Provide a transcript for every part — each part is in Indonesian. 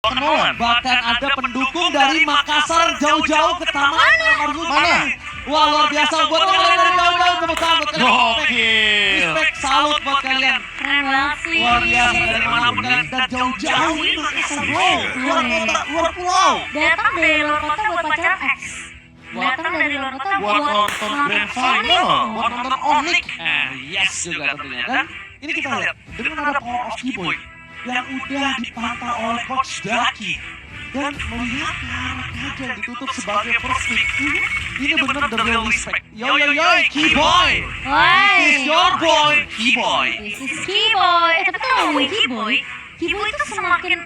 Kenolan. Bahkan ada pendukung dari Makassar jauh-jauh ke Taman Marzuki. Mana? Wah, luar biasa buat kalian dari jauh-jauh, tepuk tangan buat kalian. Gokil. Respect, salut buat kalian. Keren banget sih. Luar biasa dari manapun kalian dan jauh-jauh ini Makassar bro. Luar kota, luar pulau. Datang dari luar kota buat pacaran X. Datang dari luar kota Buat nonton Grand Final, buat nonton Onyx. Yes juga tentunya kan. Ini kita lihat dengan ada Power of Keyboy yang udah dipantau oleh Coach Daki dan melihat mereka yang ditutup sebagai first pick. Ini benar the real respect. Yo yo yo, Keyboy. This is your boy, Keyboy. This is Keyboy. Tapi kalau ngomongin Keyboy, Keyboy itu semakin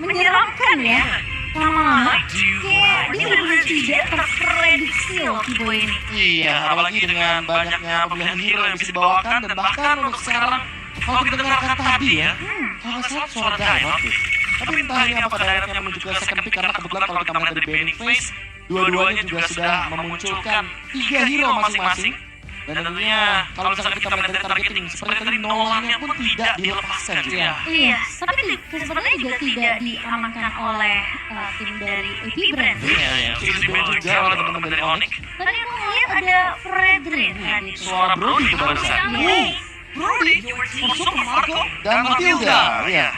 menyeramkan ya. Lama-lama kayak dia benar-benar tidak terprediksi loh Keyboy ini. Iya, apalagi dengan banyaknya pemilihan hero yang bisa dibawakan dan bahkan untuk sekarang kalau kita dengarkan tadi ya, kalau salah suara Diamond tuh. Tapi entah ini apakah Diamondnya menuju ke second pick karena kebetulan kalau kita melihat dari Burning Face, dua-duanya juga sudah memunculkan 3 hero masing-masing. Dan tentunya kalau misalkan kita melihat dari targeting, seperti tadi Nolannya pun tidak dilepaskan juga. Iya, tapi sebenarnya juga tidak diamankan oleh tim dari AP Brand. Iya, sudah dibantu juga oleh teman-teman dari Onyx. Tadi aku ngeliat ada Fredrin kan itu. Suara Brody itu barusan. Brody, masuk ke Marco Dan Matilda, ya.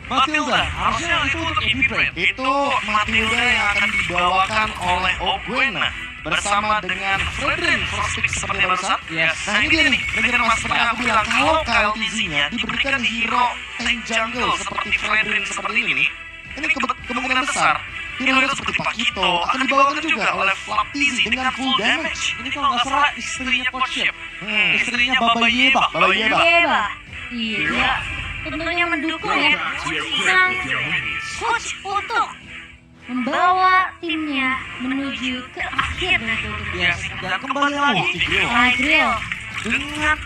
Matilda, harusnya itu untuk AP Brand. Itu Matilda yang akan dibawakan oleh Ogwena bersama dengan Fredrin first pick seperti barusan. Yes. Nah ini dia nih, benar mas seperti aku bilang, kalau KLTZ-nya diberikan hero tank jungle seperti Fredrin seperti ini kemungkinan besar hero-hero seperti Pakito akan dibawakan juga oleh Flap TZ dengan full damage. Ini kalau nggak salah istrinya Coach Shep. Istrinya Baba Yeba. Baba Yeba. Iya, tentunya mendukung ya sang coach untuk membawa timnya menuju ke akhir dari Yes, dan kembali lagi Grill. dengan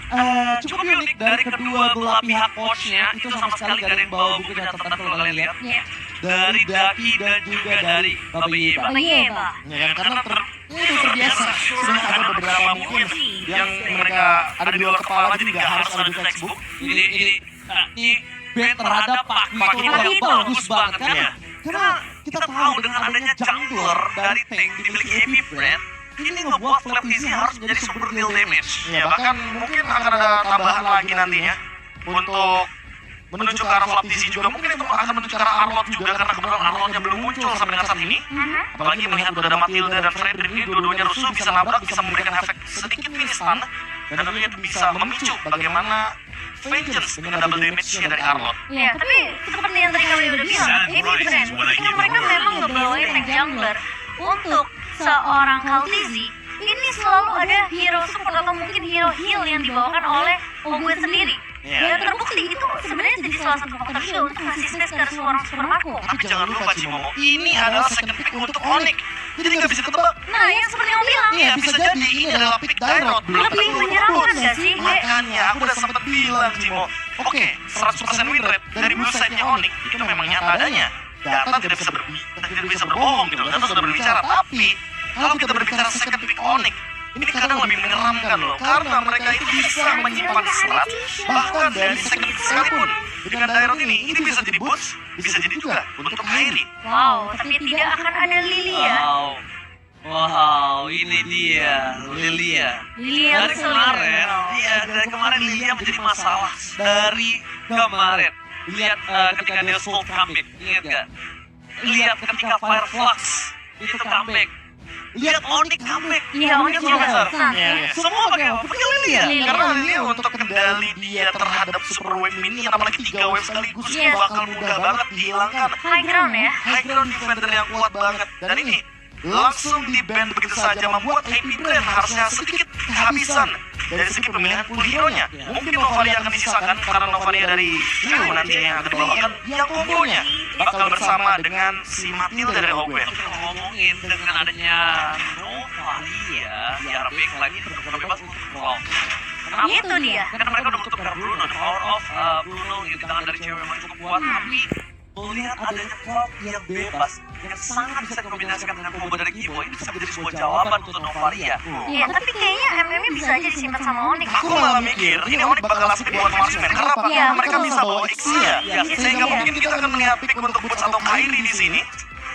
cukup unik dari kedua belah pihak coachnya itu sama sekali gak ada yang bawa buku catatan kalau kalian lihat dari Daki dan juga dari Baba Yeba. Ya kan, karena itu terbiasa sudah ada beberapa mungkin yang mereka ada di luar kepala jadi nggak harus ada di textbook. Ini band terhadap Pak Wito bagus banget kan? Karena kita tahu dengan adanya jungler dari tank dimiliki AP Brand, ini ngebuat Flap TZ harus menjadi super deal damage. Ya bahkan mungkin akan ada tambahan lagi nantinya untuk menuju ke arah Flap TZ juga, mungkin itu akan menuju ke arah Arlot juga karena kebetulan Arlotnya belum muncul sampai dengan saat ini. Apalagi melihat udah ada Matilda dan Fredrin ini dua-duanya rusuh bisa nabrak, bisa memberikan efek sedikit mini stun dan tentunya bisa memicu bagaimana Vengeance dengan double damage-nya dari Arlot. Iya, tapi seperti yang tadi kami udah bilang, AP Brand, ketika mereka memang ngebawain tank jungler untuk seorang KLTZ, ini selalu ada hero support atau mungkin hero heal yang dibawakan oleh Ogwen sendiri. Dan terbukti itu sebenarnya jadi salah satu faktor juga untuk ngasih space ke seorang Super Marco. Tapi jangan lupa Cimomo, ini adalah second pick untuk Onyx. Jadi nggak bisa tebak. Nah, yang seperti yang bilang, Iya, bisa jadi ini adalah pick Dyrod. lebih menyeramkan gak sih? Makanya aku udah sempat bilang Cimo, oke, 100% win rate dari bullseye-nya Onyx itu memang nyata adanya. Data tidak bisa berbohong gitu, data sudah berbicara. Tapi kalau kita berbicara second pick Onyx, ini kadang lebih menyeramkan loh, karena mereka itu bisa menyimpan serat bahkan dari second pick sekalipun. Dengan Dyrod ini bisa jadi boost, bisa jadi juga untuk Kairi. Wow, tapi tidak akan ada Lilia. Wow, ini dia Lilia. Lilia Dari kemarin, dari kemarin Lilia menjadi masalah dari kemarin. Lihat ketika dia soul comeback, ingat gak? Lihat ketika Fireflux itu comeback. Lihat Onyx comeback. Iya, Onyx juga besar. Semua pakai apa? Pakai Lilia. Karena Lilia untuk kendali dia terhadap super wave minion apalagi 3 wave sekaligus itu bakal mudah banget dihilangkan. High ground ya. High ground defender yang kuat banget. Dan ini langsung di-ban begitu saja membuat AP Brand harusnya sedikit kehabisan dari segi pemilihan full hero-nya. Mungkin Novalia akan disisakan karena Novalia dari Q nanti yang akan dibawakan yang kombonya bakal bersama dengan si Matilda dari Ogwen. Ngomongin dengan adanya Novalia, ya Rapik lagi terbuka bebas untuk Brawl. Kenapa? Itu dia. Karena mereka udah butuh Bruno, the power of Bruno gitu, tangan dari cewek memang cukup kuat, tapi melihat adanya plot yang bebas, yang sangat bisa dikombinasikan dengan combo dari Kiboy, ini bisa menjadi sebuah jawaban untuk Novaria. Iya, tapi kayaknya MM bisa aja disimpan sama Onyx. Aku malah mikir ini Onyx bakal asik buat marksman. Karena apa? Iya, Karena mereka betul. bisa bawa X-nya. Sehingga mungkin kita akan melihat pick untuk Boots atau Kyrie di sini.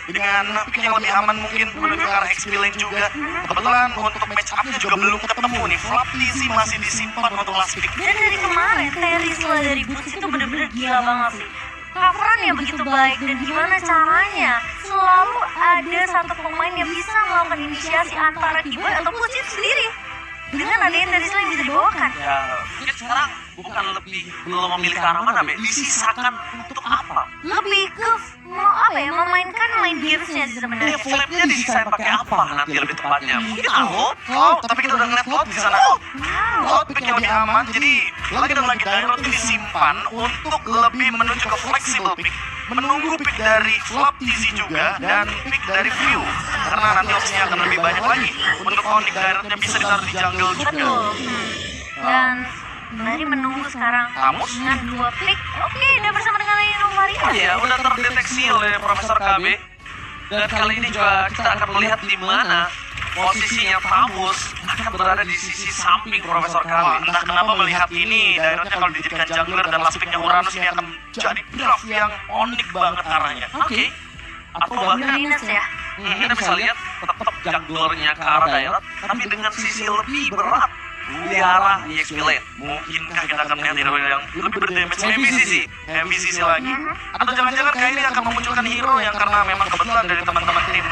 Dengan pick yang lebih aman mungkin menuju ke arah XP lane juga. Kebetulan untuk match up-nya juga belum ketemu nih. Flop TZ masih disimpan untuk last pick. Dan dari kemarin, Terisla dari Boots itu bener-bener gila banget sih. Coveran yang begitu baik dan gimana caranya selalu ada satu pemain yang bisa melakukan inisiasi antara Kiboy atau Boots itu sendiri dengan adanya Terisla yang bisa dibawakan. Ya, mungkin sekarang bukan belum memilih ke arah mana, Be. Disisakan untuk apa? Lebih ke mau apa ya, memainkan main gearsnya sih sebenarnya. Flipnya disisain pakai apa nanti lebih tepatnya? Mungkin Cloud? Cloud, tapi kita udah ngeliat Cloud di sana. Wow. Cloud pick yang lebih aman, jadi lagi dan lagi Dairo itu disimpan untuk lebih menuju ke flexible pick. Menunggu pick dari Flop TZ juga dan pick dari View. Karena nanti opsinya akan lebih banyak lagi. Untuk Onyx Dairotnya bisa ditaruh di jungle juga. Betul. Dan dari menunggu sekarang Tamus? dengan 2 pick. Oke, udah bersama dengan Novaria. Iya, udah terdeteksi oleh Profesor KB. Dan kali ini juga kita akan melihat di mana posisinya Tamus akan berada di sisi samping Profesor Wah, KB. entah kenapa melihat ini, Dairotnya kalau dijadikan jungler dan last picknya Uranus ini akan jadi draft yang unik banget arahnya. Oke. Atau bahkan Minus ya. kita bisa lihat tetap junglernya ke arah Dairot, tapi dengan sisi lebih berat di arah EXP lane. Mungkinkah kita akan melihat hero yang lebih berdamage MVCC lagi? Atau jangan-jangan Kyrie akan memunculkan hero yang karena memang kebetulan dari teman-teman tim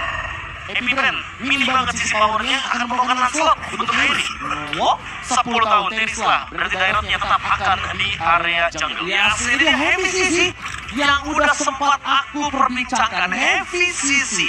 Epibrand milih banget sisi powernya akan membawakan Lancelot untuk Kyrie. Wow, 10 tahun Terisla, berarti Dairotnya tetap akan di area jungle. ya ini Heavy CC yang udah sempat aku perbincangkan, Heavy CC.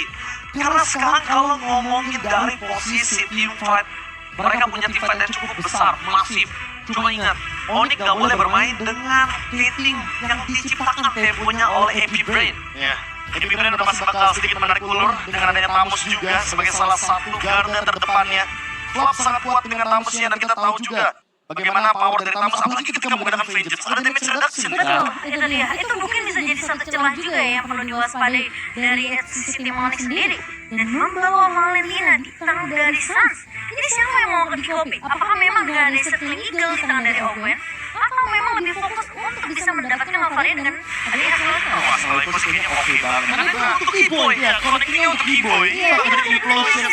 Karena sekarang kalau ngomongin dari posisi team fight, mereka punya team fight yang cukup besar, masif. Cuma ingat, Onyx gak boleh bermain dengan plating yang diciptakan temponya oleh Epibrain. Ya, Epibrand udah pasti bakal sedikit menarik ulur dengan adanya Tamus juga sebagai salah satu garda terdepannya. Flop sangat kuat dengan Tamusnya dan kita tahu juga bagaimana power dari Tamus, apalagi ketika menggunakan Vengeance, ada damage reduction. Betul, itu dia. Itu mungkin bisa jadi satu celah juga ya yang perlu diwaspadai dari sisi tim Onyx sendiri. Dan membawa Valentina di tangan dari Sans. Ini siapa yang mau di copy? Apakah memang gak ada settling Eagle di tangan dari Owen? Atau memang lebih fokus untuk bisa mendapatkan Novaria dengan adanya Aslan? Wah, Assalamualaikum kayaknya oke banget. Karena itu untuk E-Boy. Ya, connectingnya untuk E-Boy. Iya, Ada implosion,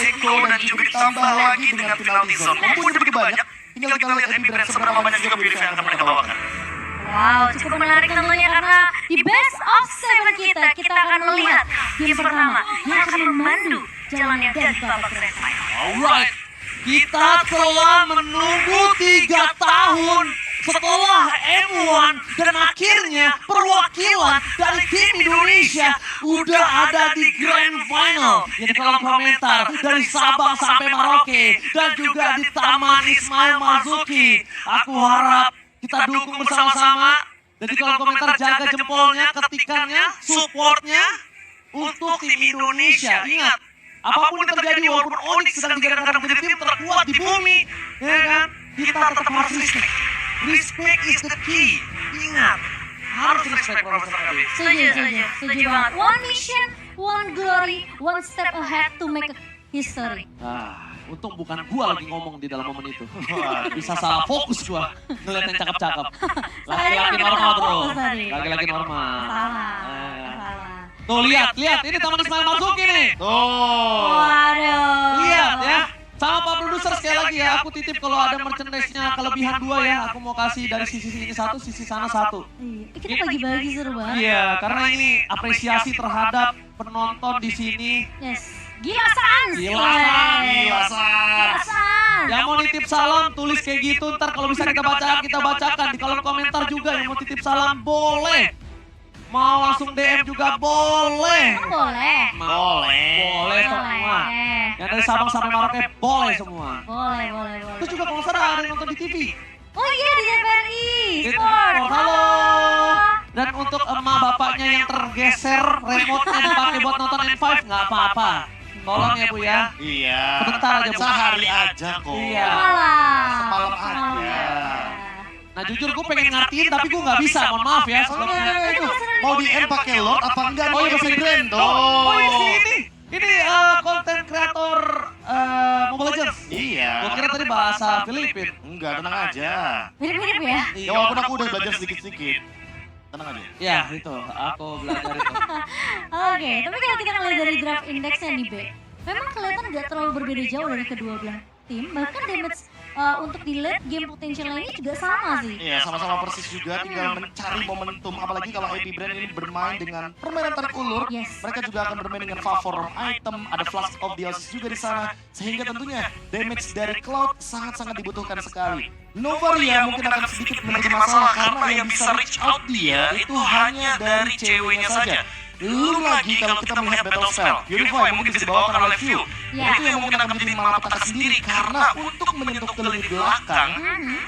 Echo, dan juga ditambah lagi dengan penalty zone. Mumpun udah begitu banyak, tinggal kita lihat Epibrand seberapa banyak juga purify yang akan mereka bawakan. Wow, cukup menarik tentunya karena di Best of 7 kita akan melihat game pertama yang akan memandu jalannya dari babak grand final. Alright, kita telah menunggu 3 tahun setelah M1 dan akhirnya perwakilan dari tim Indonesia udah ada di Grand Final. Jadi kolom komentar dari Sabang sampai Merauke dan juga di Taman Ismail Marzuki. Aku harap kita dukung bersama-sama. Jadi kolom komentar jaga jempolnya, ketikannya, supportnya untuk tim Indonesia. Ingat, apapun yang terjadi walaupun Onyx sedang digadang-gadang menjadi tim terkuat di bumi, ya kan? Kita tetap harus respect. Respect is the key. Ingat, harus respect Profesor KB. Setuju banget. One mission, one glory, one step ahead to make a history. Untung bukan gua lagi ngomong di dalam momen itu. Bisa salah fokus gua ngeliat yang cakep-cakep. Laki-laki normal bro. Laki-laki normal. Salah. Tuh lihat, ini Taman Ismail Marzuki nih. Waduh. Lihat ya. Sama Pak Produser sekali lagi ya, aku titip kalau ada merchandise-nya kelebihan 2 ya, aku mau kasih dari sisi ini 1, sisi sana 1. Iya, kita bagi-bagi seru banget. Iya, karena ini apresiasi terhadap penonton di sini. Yes. Gila Sans. Gila Sans. Gila Sans. Yang mau nitip salam tulis kayak gitu, ntar kalau bisa kita bacakan di kolom komentar juga. Yang mau titip salam boleh. Mau langsung DM juga boleh. Boleh. Boleh semua. Yang dari Sabang sampai Merauke boleh semua. Boleh. Terus juga kalau salah ada yang nonton di TV. Oh iya di TVRI. Sport. Halo. Dan untuk emak bapaknya yang tergeser remote-nya dipakai buat nonton N5 nggak apa-apa. Tolong ya Bu ya. Iya. Sebentar aja Bu. Sehari aja kok. Iya. Malah. Semalam aja. Nah jujur gue pengen ngertiin tapi gue nggak bisa, mohon maaf ya sebelumnya. Itu mau di end pakai Lord apa enggak? Oh iya, Ini brand Oh dong. ini konten kreator Mobile Legends. Iya. Gue kira tadi bahasa Filipin. Enggak, tenang aja. Mirip-mirip ya. Ya walaupun aku udah belajar sedikit-sedikit. Tenang aja. Ya itu, aku belajar itu. Oke, tapi kalau kita ngeliat dari draft indexnya nih, Be, memang kelihatan nggak terlalu berbeda jauh dari kedua belah tim. Bahkan damage untuk di late game potential ini juga sama sih. Iya, sama-sama persis juga, tinggal mencari momentum. Apalagi kalau AP Brand ini bermain dengan permainan tarik ulur, Yes. mereka juga akan bermain dengan favor item, ada flash of the Oasis juga di sana, sehingga tentunya damage dari Cloud sangat-sangat dibutuhkan sekali. Novaria mungkin akan sedikit menjadi masalah karena yang bisa reach out dia itu hanya dari ceweknya saja. Belum lagi kalau kita melihat battle spell, Purify mungkin bisa dibawakan oleh View. Ya. Itu yang mungkin akan menjadi malapetaka sendiri karena untuk menyentuh ke lini belakang,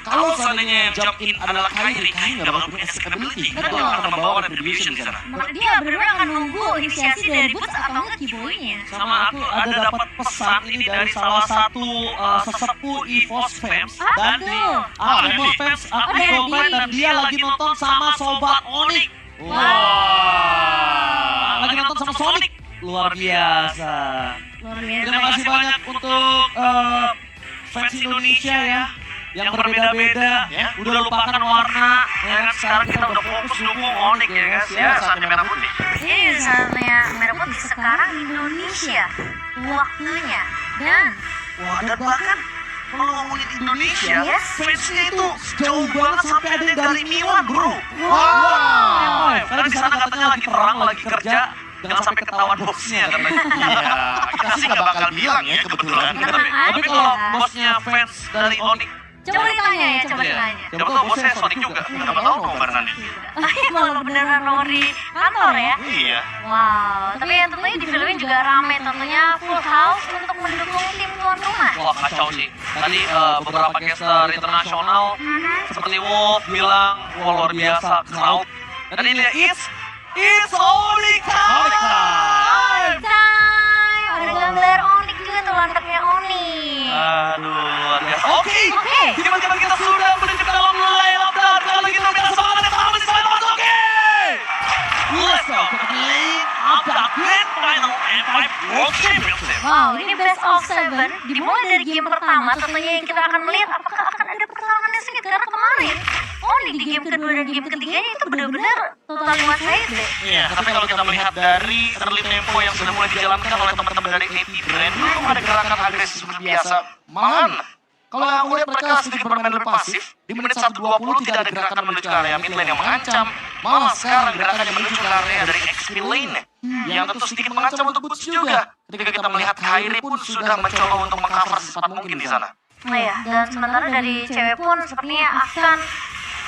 kalau seandainya yang jump in adalah Kairi nggak bakal punya escapability. Dia Betul. akan membawa retribution di sana. Maka dia benar-benar akan nunggu inisiasi dari Boots atau nggak keyboynya. Sama aku ada dapat pesan ini dari salah satu sesepuh EVOS fans dan di Aduh. EVOS fans aku Daddy. komen dan dia lagi nonton sama Sobat Onyx. Lagi nonton sama Sonic. Luar biasa. Luar biasa. Terima kasih banyak untuk fans Indonesia ya yang berbeda-beda, Ya. udah lupakan warna, ya kan sekarang kita udah fokus dukung Onyx ya guys ya. Saatnya merah putih. Ini saatnya Merah Putih sekarang Indonesia waktunya dan Wah, dan bahkan kalau ngomongin Indonesia, Yes. fansnya itu jauh banget sampai ada yang dari Milan, bro. Wow. Karena di sana katanya lagi perang, lagi kerja, jangan sampai ketahuan bosnya katanya. Iya, kita sih nggak bakal bilang ya kebetulan. Tapi kalau bosnya fans dari Onyx, coba ditanya ya, coba Iya. ditanya. siapa tahu bosnya Sonic juga. Siapa tahu nobaran nih. Malah beneran nomor di kantor ya. Iya. Wow, tapi yang tentunya di film ini juga rame tentunya full house untuk mendukung tim tuan rumah. Wah kacau sih. Tadi beberapa caster internasional seperti Wolf bilang, wah luar biasa crowd. Dan ini it's Onyx time. Onyx time! Ada gambar Onyx juga tuh, lantaknya Onyx. Aduh luar biasa. Oke. Oke. Tiba-tiba kita sudah menuju ke dalam layup dan kalau gitu biasa banget kita harus semangat. Oke. Let's go to the main of the grand final and five world championship. Wow, ini best of 7 dimulai dari game pertama. Tentunya yang kita akan melihat apakah akan ada perlawanan yang sengit. Karena kemarin Onyx di game kedua dan game ketiganya itu benar-benar total one sided deh. Iya, tapi kalau kita melihat dari early tempo yang sudah mulai dijalankan oleh teman-teman dari AP Brand, itu ada gerakan agresif seperti biasa. Malahan, kalau aku lihat mereka sedikit bermain lebih pasif, di menit 1:20 tidak ada gerakan menuju ke area mid lane yang mengancam. Malah sekarang gerakan yang menuju ke area dari XP lane, yang tentu sedikit mengancam untuk Boots juga. Ketika kita melihat Kairi pun sudah mencoba untuk mengcover secepat mungkin di sana. Oh ya, dan sementara dari cewek pun sepertinya akan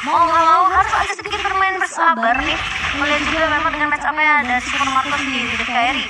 mau nggak mau harus agak sedikit bermain bersabar nih. Melihat juga memang dengan match up-nya ada si Marcus di titik Kairi.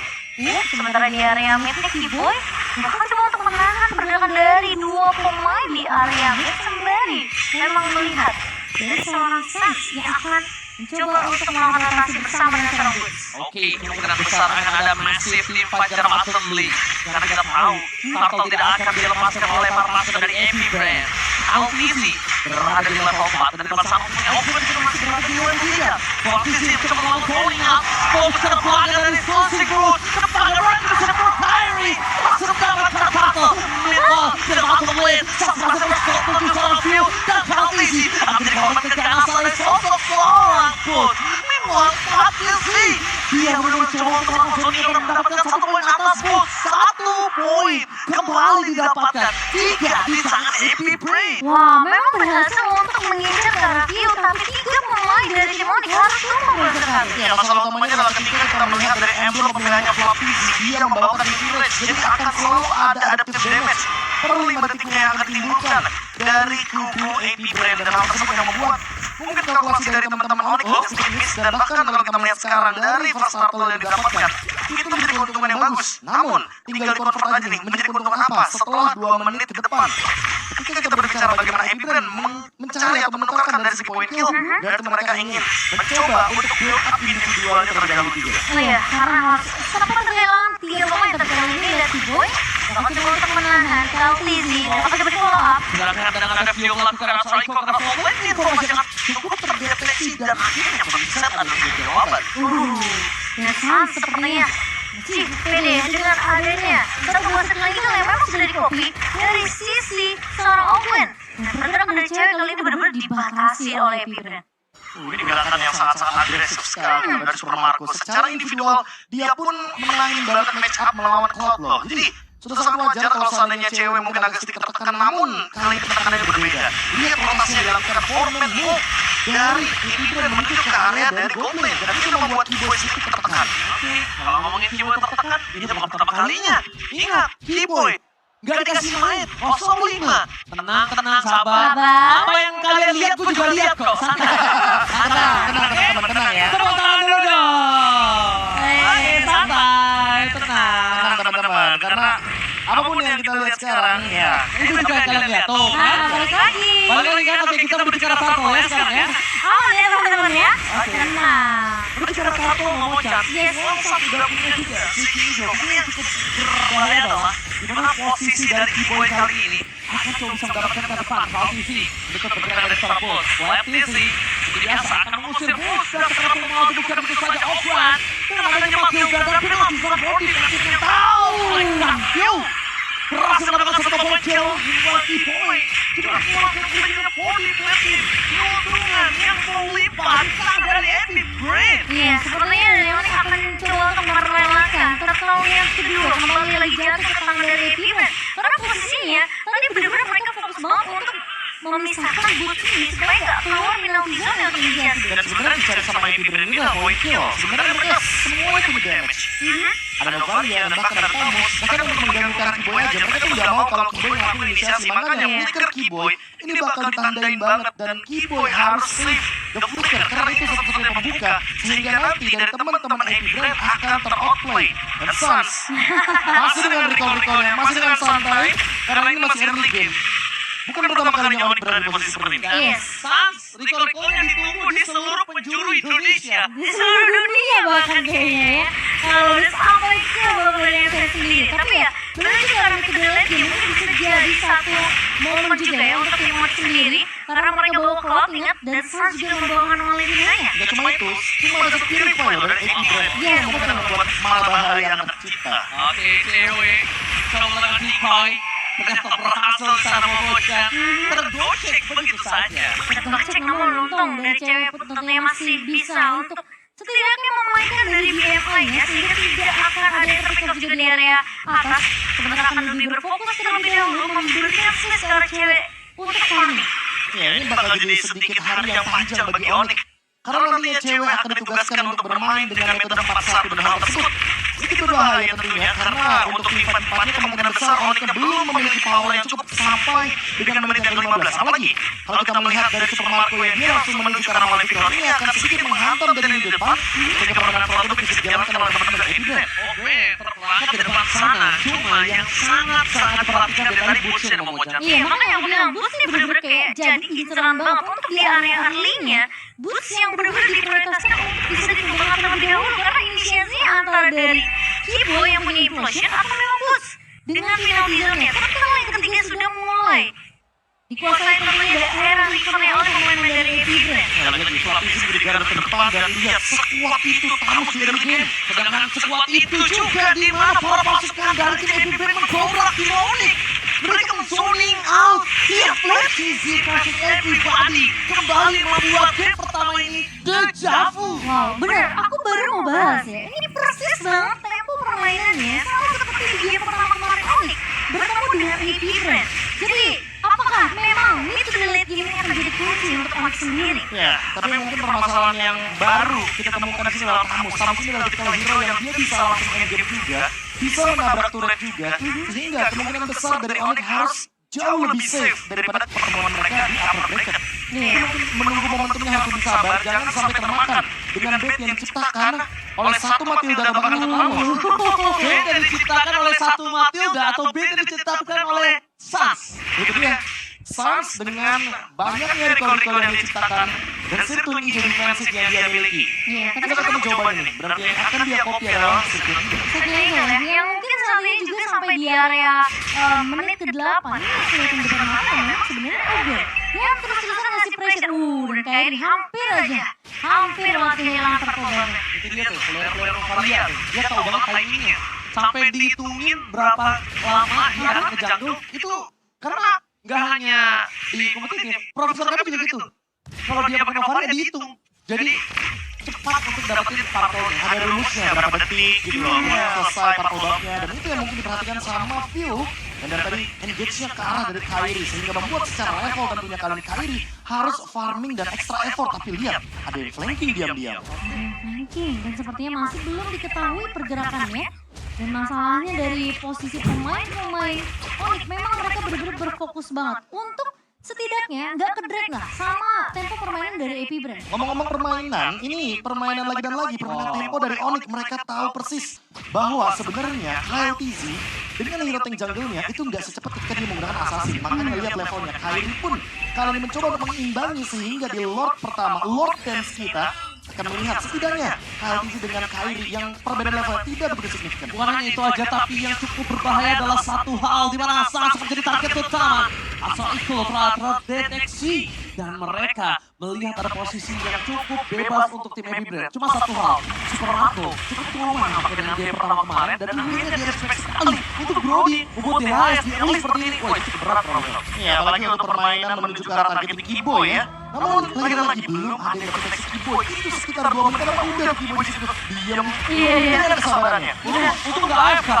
Sementara di area mid nih Keyboy bahkan coba untuk menahan pergerakan dari dua pemain di area mid sembari memang melihat dari seorang Sans yang akan mencoba untuk melakukan rotasi bersama dengan seorang Boots. Oke, kemungkinan besar akan ada massive team fight dalam assembly. Karena kita tahu, Turtle tidak akan dilepaskan oleh para pasukan dari AP Brand. Altisi berada di level 4 dan depan sana punya open juga masih berada di level 3. Posisi mencoba melawan calling up. Fokus ke belakang dari Sonic Root. Kepada Rank bisa dapat Kyrie. Langsung dapat Turtle. Meanwhile, tidak mampu melihat. Satu rasa berskop untuk seorang view. Dan Altisi akan dikorbankan ke asal dari sosok seorang pun. Meanwhile, Altisi dia mencoba untuk melakukan Sonic dan mendapatkan 1 poin atas pun. 1 poin kembali didapatkan. 3 di tangan AP Brand. Wah, memang berhasil untuk mengincar ke arah View, tapi tiga pemain dari tim Onyx harus unggul sekali. Ya, masalah utamanya adalah ketika kita melihat dari emblem pemilihannya Flappy, dia membawakan Village, jadi akan selalu ada adaptive damage per 5 detiknya yang akan ditimbulkan dari kubu AP Brand, dan hal tersebut yang membuat mungkin kalkulasi dari teman-teman Onyx sedikit miss, dan bahkan kalau kita melihat sekarang dari first turtle yang didapatkan, itu menjadi keuntungan yang bagus. Namun, tinggal di-convert aja nih, menjadi keuntungan apa setelah 2 menit ke depan. Ketika kita berbicara bagaimana AP Brand mencari atau menukarkan dari segi point kill, berarti mereka ingin mencoba untuk build up individualnya terlebih dahulu juga. Oh iya, karena sempat kehilangan 3 pemain tapi kali ini lihat si Boy bakal coba untuk menahan Kaltizi dan bakal coba di follow up. Silakan dengan ada view melakukan Psycho karena Open informasi dan akhirnya Vincent ada jawaban. Dan Sans sepertinya masih pede dengan adanya satu wasit legal yang memang sudah di-copy dari sisi seorang Oakland. Dan pergerakan dari cewek kali ini benar-benar dibatasi oleh Epibrand. Ini gerakan yang sangat-sangat agresif sekali dari Super Marco. Secara individual, dia pun menangin banget match up melawan Cloud loh. Jadi, sudah sangat wajar kalau seandainya cewek mungkin agak sedikit tertekan, namun kali ini tekanannya berbeda. Lihat rotasi yang dilakukan foreman move dari Epibrand menuju ke area dari Goblin. Dan itu membuat Keyboy sedikit tertekan. Oke, kalau ngomongin Keyboy tertekan, ini bukan pertama kalinya. Ingat, Keyboy nggak dikasih main, 05. Tenang, sabar. Sabar. Apa yang kalian lihat, gue juga lihat kok. Santai. Tenang ya. Tepuk tangan dulu dong. Santai, tenang. Teman-teman, karena apapun yang kita lihat sekarang, ya. Itu juga yang kalian lihat tuh. Nah, balik lagi. Balik lagi kan, oke kita berbicara satu ya sekarang ya. Aman ya teman-teman ya. Tenang. Berbicara satu ngomong Chan. Yes. Sudah punya juga switching job. Ini yang cukup berbahaya adalah dimana posisi dari Keyboy kali ini akan coba bisa mendapatkan ke depan soal TC untuk bergerak dari secara bos. Left TC seperti biasa akan mengusir bos dan sekarang mau dibuka begitu saja Oakland dengan adanya Matilda dan penalti seorang body masih yang tahu. Berhasil mendapatkan satu poin kill membuat Keyboy juga mengeluarkan punya body plating keuntungan yang melipat dari Epibrand. Iya, sepertinya Leonik akan coba untuk merelakan tertolong yang kedua kembali lagi jatuh ke tangan dari Epibrand. Karena posisinya tadi benar-benar mereka fokus banget untuk memisahkan boots ini supaya nggak keluar penalti zone yang inisiasi. Dan sebenarnya bicara sama Epibrand ini adalah poin kill. Sebenarnya mereka semua itu damage. Ada Novalia dan bahkan ada Thomas. Bahkan untuk mengganggukan Keyboy aja, mereka tuh nggak mau kalau Keyboy ngelakuin inisiasi. Makanya flicker Keyboy ini bakal ditandain banget. Dan Keyboy harus save the flicker karena itu satu-satunya pembuka. Sehingga nanti dari teman-teman Epibrand akan ter-outplay. Dan Sans masih dengan recall-recallnya, masih dengan santai. Karena ini masih early game. Bukan pertama kalinya Onyx berada di posisi seperti ini. Yes. Sans, recall-recallnya ditunggu di seluruh penjuru Indonesia. Di seluruh dunia bahkan kayaknya ya. Kalau udah sampai ke babak yang saya sendiri. Tapi ya, benar juga karena metode late game mungkin bisa jadi satu momen juga ya untuk tim Onyx sendiri. Karena mereka bawa Cloud, ingat, dan Sans juga membawa manual eliminanya. Gak cuma itu, cuma ada satu purify loh dari Epibrand. Iya, Yang mungkin membuat malah bahaya yang tercipta. Oke, cewek, coba melakukan decoy. Ternyata berhasil secara membuatkan tergocek begitu saja. Tergocek namun untung dari cewek pun tentunya masih bisa untuk setidaknya memainkan dari BMI ya, sehingga tidak akan ada yang terpick up juga di area atas. Sebenarnya akan lebih berfokus terlebih dahulu memberikan switch ke arah cewek untuk farming. Ya, ini bakal jadi sedikit hari yang panjang bagi Onyx. Karena nantinya cewek akan ditugaskan untuk bermain dengan metode 4-1 dan hal tersebut sedikit berbahaya tentunya karena untuk event-eventnya kemungkinan besar Onyx belum memiliki power yang cukup sampai dengan menit yang ke-15. Apalagi kalau kita melihat dari Super Marco yang dia langsung menuju ke arah malam final ini akan sedikit menghantam dari lini depan sehingga permainan produk bisa dijalankan oleh teman-teman dari Epibrand. Oke, terperangkap di depan sana. Cuma yang sangat-sangat diperhatikan dari tadi Boots yang memojak. Iya, makanya aku bilang Boots ini bener-bener kayak jadi inceran banget untuk di area early-nya. Boots yang bener-bener diprioritaskan untuk bisa dikembangkan terlebih dahulu karena inisiasinya antara dari Keyboy yang punya implosion atau memang Boots dengan penalty zone-nya. Tapi kalau yang ketiga sudah mulai dikuasai tentunya daerah recovery oleh pemain dari Epibrand. Nah, lagi suatu isi di garda terdepan dan lihat sekuat itu Thanos di early game. Sedangkan sekuat itu juga di mana para pasukan dari tim Epibrand mengobrak tim Onyx. Mereka zoning out. Lihat flash easy versus everybody. Kembali membuat game pertama ini dejavu. Wow, bener. Aku baru mau bahas ya. Ini persis banget tempo permainannya sama seperti di game pertama kemarin Onyx bertemu dengan Epibrand. Jadi, apakah memang itu di late game ini akan jadi kunci untuk Onyx sendiri? Ya, tapi mungkin permasalahan yang baru kita temukan di sini adalah Thanos. Thanos ini adalah critical hero yang dia bisa langsung endgame juga, bisa menabrak turret juga, sehingga kemungkinan besar dari Onyx harus jauh lebih safe daripada pertemuan mereka di upper bracket. Iya. Mungkin menunggu momentumnya harus lebih sabar, jangan sampai termakan dengan bait yang diciptakan oleh satu Matilda atau bahkan satu Thanos. Bait yang diciptakan oleh satu Matilda atau bait yang diciptakan oleh Sans. Itu dia. Sans dengan banyaknya recall-recall yang diciptakan dan sirkuit hijau defensif yang dia miliki. Iya, tapi Kita ketemu jawabannya nih, berarti yang akan dia copy adalah sirkuit hijau. Satunya ya, yang mungkin saat ini juga sampai di area menit ke-8 ini kelihatan depan mata memang sebenarnya Ogre yang terus-terusan ngasih pressure dan kayak ini hampir aja hampir banget kehilangan purple band. Itu dia tuh, player-player Novaria tuh. Dia tahu banget timingnya. Sampai dihitungin berapa lama dia akan ngejungle. Itu karena nggak hanya di kompetitif, Profesor kami juga gitu. Kalau dia pakai Novaria dihitung. Jadi cepat untuk dapetin purple-nya. Ada rumusnya berapa detik gitu loh, selesai purple buff-nya. Dan itu yang mungkin diperhatikan sama Phil. Dan dari tadi engage-nya ke arah dari Kairi, sehingga membuat secara level tentunya kali ini Kairi harus farming dan extra effort. Tapi lihat, ada yang flanking diam-diam. Flanking, dan sepertinya masih belum diketahui pergerakannya. Dan masalahnya dari posisi pemain-pemain Onyx, memang mereka benar-benar berfokus banget untuk setidaknya nggak ke-drag lah sama tempo permainan dari AP Brand. Ngomong-ngomong permainan, ini permainan lagi dan lagi, permainan tempo dari Onyx. Mereka tahu persis bahwa sebenarnya Kyle TZ dengan hero tank jungle-nya itu nggak secepat ketika dia menggunakan assassin. Makanya lihat levelnya, Kairi pun kali ini mencoba untuk mengimbangi sehingga di Lord pertama, Lord Dance kita akan melihat setidaknya Kyle TZ dengan Kairi yang perbedaan levelnya tidak begitu signifikan. Bukan hanya itu aja, tapi yang cukup berbahaya adalah satu hal di mana Sang menjadi target utama. Asal itu telah terdeteksi dan mereka melihat ada posisi yang cukup bebas untuk tim AP Brand. Cuma satu hal, Super Marco cukup trauma dengan game pertama kemarin dan akhirnya dia respect sekali untuk Brody membuat DHS di early seperti ini. Wah, itu cukup berat Profesor. Ya, apalagi untuk permainan menuju ke arah target Kiboy ya. Namun lagi-lagi belum ada yang deteksi Kiboy. Itu sekitar 2 menit karena udah Kiboy di situ diam. Iya. Dengan kesabarannya. Itu nggak AFK.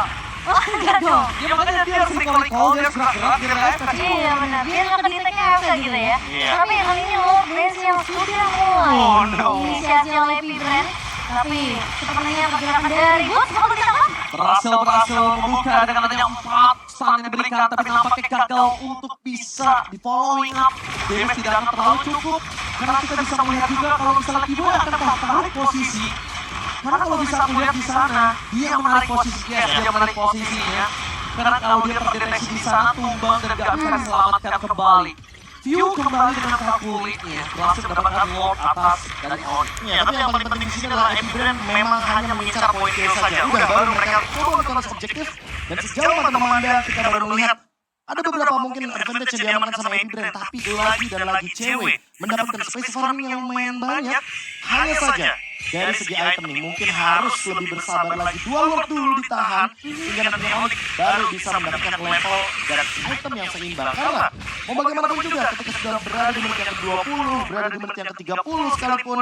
Oh enggak dong. Ya makanya dia harus recall, dia harus gerak-gerak, dia nggak AFK. Iya benar, biar nggak kedeteknya apa gitu ya. Iya. Tapi kali ini Lord Dance yang sudah mulai Oh, no. inisiasi oleh AP Brand. Tapi sepertinya pergerakan dari Boots bakal ditangkap. Berhasil membuka dengan adanya 4 stun yang diberikan, tapi nampaknya gagal untuk bisa di following up. Damage tidak akan terlalu cukup, karena kita bisa melihat juga kalau misalnya Kiboy akan tarik posisi. Karena kalau bisa aku lihat di sana, dia menarik posisinya, dia menarik posisinya. Karena kalau dia terdeteksi di sana, tumbang dan gak bisa diselamatkan kembali. View kembali dengan kalkulitnya, berhasil mendapatkan Lord atas dari Onyx. Ya, tapi yang paling penting di sini adalah AP Brand memang hanya mengincar poin kill saja. Udah baru mereka coba untuk objektif dan sejauh mata memandang kita baru melihat ada beberapa mungkin advantage yang diamankan sama AP Brand, tapi lagi dan lagi cewek mendapatkan space farming yang lumayan banyak. Hanya saja dari segi item nih mungkin harus lebih bersabar lagi. 2 Lord dulu ditahan hingga nantinya Onyx baru bisa mendapatkan level dan item yang seimbang. Karena mau bagaimanapun juga ketika sudah berada di menit yang ke-20, berada di menit yang ke-30 sekalipun,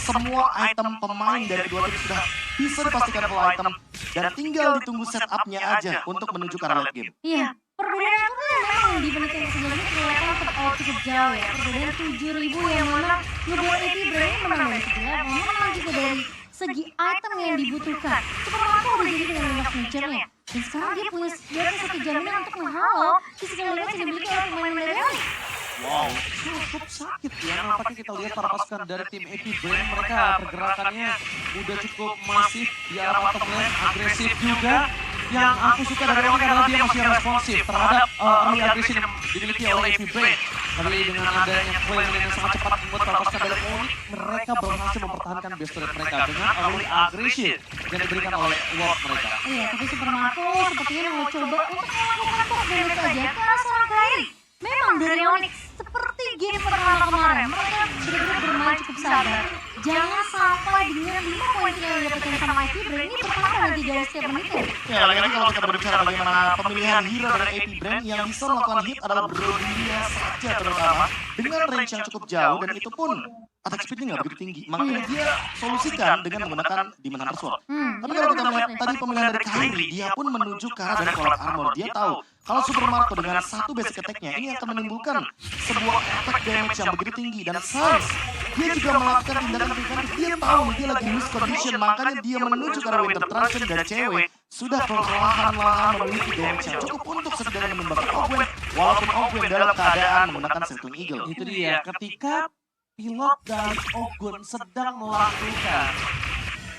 semua item pemain dari kedua tim sudah bisa dipastikan full item dan tinggal ditunggu setupnya aja untuk menuju ke arah late game. Iya, perbedaan itu memang di menit yang sebelumnya kelihatan cukup jauh ya. Perbedaan 7.000 yang mana ngebuat AP Brand menang dari segi level, menang juga dari segi item yang dibutuhkan. Super Marco udah jadi dengan lunak nature-nya. Dan sekarang dia punya satu jaminan untuk menghalau physical damage yang dimiliki oleh pemain dari Onyx. Wow, cukup sakit ya. Nampaknya kita lihat para pasukan dari tim AP Brand, mereka pergerakannya udah cukup masif di arah bottom lane, agresif juga. Yang aku suka dari Onyx adalah dia masih responsif terhadap early aggression yang dimiliki oleh AP Brand. Kali dengan adanya claim yang sangat cepat membuat para pasukan dari Onyx, mereka berhasil mempertahankan base turret mereka dengan early aggression yang diberikan oleh Lord mereka. Iya, tapi Super Marco sepertinya mau coba untuk melakukan top damage saja ke arah seorang Kairi. Memang dari Onyx, seperti game pertama kemarin, mereka benar-benar bermain cukup sabar. Jangan sampai dengan 5 poin yang didapatkan sama AP Brand ini bertambah nanti dari setiap menitnya. Ya, lagi-lagi kalau kita berbicara bagaimana pemilihan hero dari AP Brand yang bisa melakukan hit adalah Brodia saja terutama dengan range yang cukup jauh dan itu pun attack speed-nya nggak begitu tinggi. Makanya dia solusikan dengan menggunakan Demon Hunter Sword. Tapi kalau kita melihat tadi pemilihan dari Kairi, dia pun menuju ke arah dari Collar Armor. Dia tahu kalau Super Marco dengan satu basic attack-nya ini akan menimbulkan sebuah attack damage yang begitu tinggi. Dan Sans, dia juga melakukan tindakan defensif. Dia tahu dia lagi lose condition, makanya dia menuju ke arah Winter Truncheon dan cewek sudah perlahan-lahan memiliki damage yang cukup untuk setidaknya membakar Ogwen. Walaupun Ogwen dalam keadaan menggunakan Circling Eagle. Itu dia, ketika pilot dari Ogwen sedang melakukan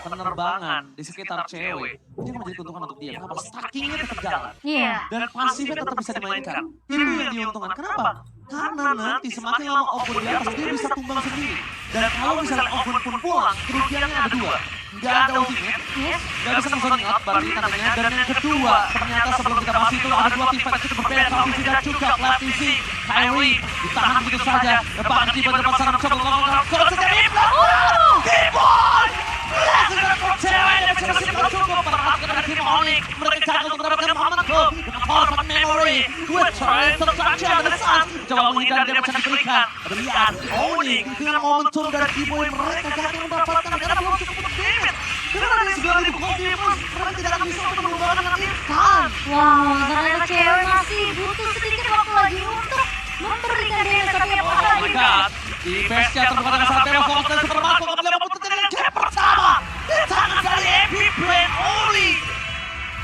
penerbangan di sekitar cewek, itu menjadi keuntungan untuk dia. Kenapa? Stackingnya tetap jalan. Iya. Dan pasifnya tetap bisa dimainkan. Itu yang diuntungkan. Kenapa? Karena nanti semakin lama Ogwen di atas, dia bisa tumbang sendiri. Dan kalau misalnya Ogwen pun pulang, kerugiannya ada 2. Nggak ada ultimate, nggak bisa nge-zoning out, berarti tandanya. Dan yang kedua, ternyata sebelum kita bahas itu ada 2 tim fight cukup berbeda. Tapi tidak juga Flat TC, Kairi ditahan begitu saja. Bahkan tiba depan sana mencoba melakukan gol sejati. T-Boy! Sudah cewek dan masih belum cukup perhatikan tim Onyx. Mereka gagal untuk mendapatkan momentum dengan perfect memory. With trying to touch on the sun. Coba menghindar dari yang bisa diberikan. Tapi lihat, Onyx dengan momentum dari T-Boy mereka gagal mendapatkan karena belum cukup untuk David. Karena dari 9.000 gold David, mereka tidak akan bisa untuk mengembangkan dengan instan. Wow, ternyata cewek masih butuh sedikit waktu lagi untuk memberikan damage, tapi apakah Oh my god, defense-nya terbuka dengan sangat tembak fokus dan Super Marco kembali memperkuat dengan game pertama di tangan dari Epic Brain Oli.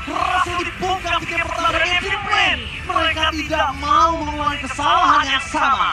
Berhasil dibongkar di game pertama dari Epic Brain. Mereka tidak mau mengulangi kesalahan yang sama.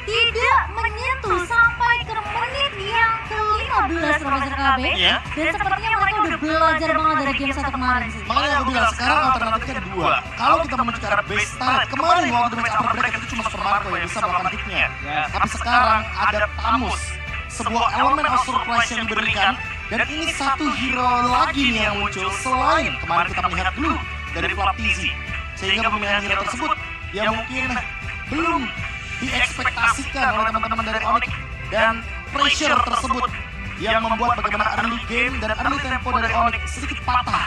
tidak menyentuh sampai ke menit yang ke-15 Profesor KB. Iya. Dan sepertinya mereka udah belajar banget dari game 1 kemarin sih. Makanya aku bilang sekarang alternatifnya ada dua. Kalau kita menuju ke arah base turret, kemarin waktu match upper bracket itu cuma Super Marco yang bisa melakukan hitnya. Yes. Tapi sekarang ada Tamus, sebuah elemen of surprise yang diberikan. Dan ini satu hero lagi nih yang muncul selain kemarin kita melihat Blue dari Flaptizi. Sehingga pemilihan hero tersebut yang mungkin belum diekspektasikan oleh teman-teman dari Onyx. Dan pressure tersebut yang membuat bagaimana early game dan early tempo dari Onyx sedikit patah.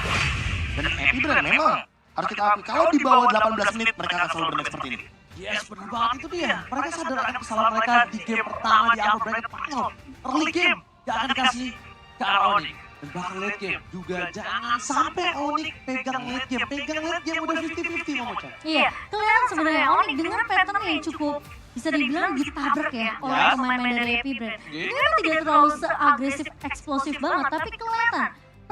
Dan Epic Brain memang harus kita akui kalau di bawah 18 menit mereka akan selalu bermain seperti ini. Yes, benar banget itu dia. Mereka sadar akan kesalahan mereka di game pertama di upper bracket final. Early game gak akan dikasih ke arah Onyx. Dan bahkan late game juga jangan sampai Onyx pegang late game. Pegang late game udah 50-50 Momo-chan. Iya, kelihatan sebenarnya Onyx dengan pattern yang cukup bisa dibilang ditabrak ya oleh Yes. pemain-pemain dari Epic Brain. Ini memang tidak terlalu seagresif, eksplosif banget, tapi kelihatan